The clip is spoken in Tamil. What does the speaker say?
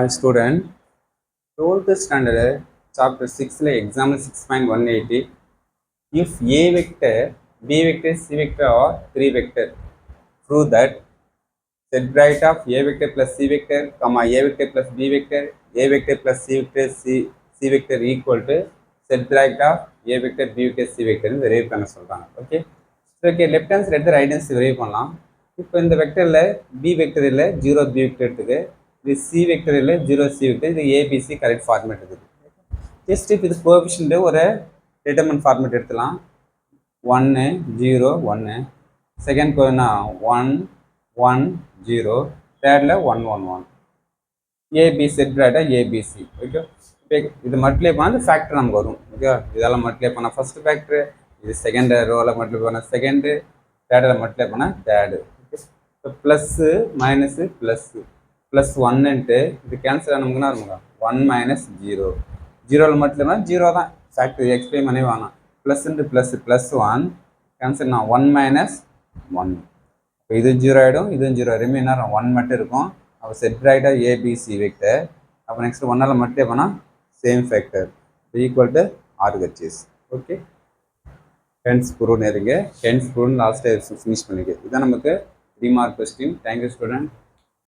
Hi student, 12th standard chapter 6 example 6.180. If A vector, B vector, C vector are 3 vector, prove that set right of A vector plus C vector, comma A vector plus B vector, A vector plus C vector, C vector equal to set right of A vector, B vector, C vector derive பண்ண சொல்றாங்க. Okay, okay, left hand side right hand side derive பண்ணலாம். இப்போ இந்த வெக்டரில் B வெக்டர் இல்லை, 0 B வெக்டர் எடுத்துக்கு, இது C வெக்டர் இல்லை, 0 C வெக்டர், இது ABC கரெக்ட் ஃபார்மேட் இருக்குது. ஜஸ்ட் இப்போ இது கோஎஃபிஷியன்ட் ஒரு டிட்டர்மினன்ட் ஃபார்மேட் எடுத்துலாம். 1 0 1, செகண்ட் கோனா 1 1 0, தேர்டில் 1 1 1, ஏபி செட் ரைட்டா ஏபிசி. ஓகே, இது மல்டிப்ளை பண்ணால் ஃபேக்டர் நமக்கு வரும். ஓகே, இதெல்லாம் மல்டிப்ளை பண்ணால் ஃபர்ஸ்ட் ஃபேக்டர், இது செகண்ட் ரோவில் மல்டிப்ளை பண்ணால் செகண்டு, தேர்டில் மல்டிப்ளை பண்ணால் தேர்டு. ஓகே, இப்போ ப்ளஸ்ஸு மைனஸு ப்ளஸ்ஸு ப்ளஸ் ஒன்னுன்ட்டு இது கேன்சல் ஆனமுக்குன்னா இருக்குங்க 1 மைனஸ் 0, 0வில் மல்டிப்ளை பண்ணால் 0 தான், ஃபேக்டர் எக்ஸ்பிளைன் பண்ணி வாங்க. ப்ளஸ்ன்ட்டு ப்ளஸ் ப்ளஸ் 1 கேன்சல்னா 1 மைனஸ் 1. இப்போ இது 0 ஆகிடும், இதுவும் 0, ரிமைனர் 1 மட்டும் இருக்கும். அப்போ செட் ரைட்டாக ஏபிசி வெக்டர். அப்போ நெக்ஸ்ட் 1ஆல் மல்டிப்ளை பண்ணால் same factor equal to RHS. Okay, hence prove நேருங்க. ஹென்ஸ் ப்ரூவ் லாஸ்ட் ஃபினிஷ் பண்ணிக்க. இதுதான் நமக்கு 3 மார்க் கொஸ்டின். Thank you student.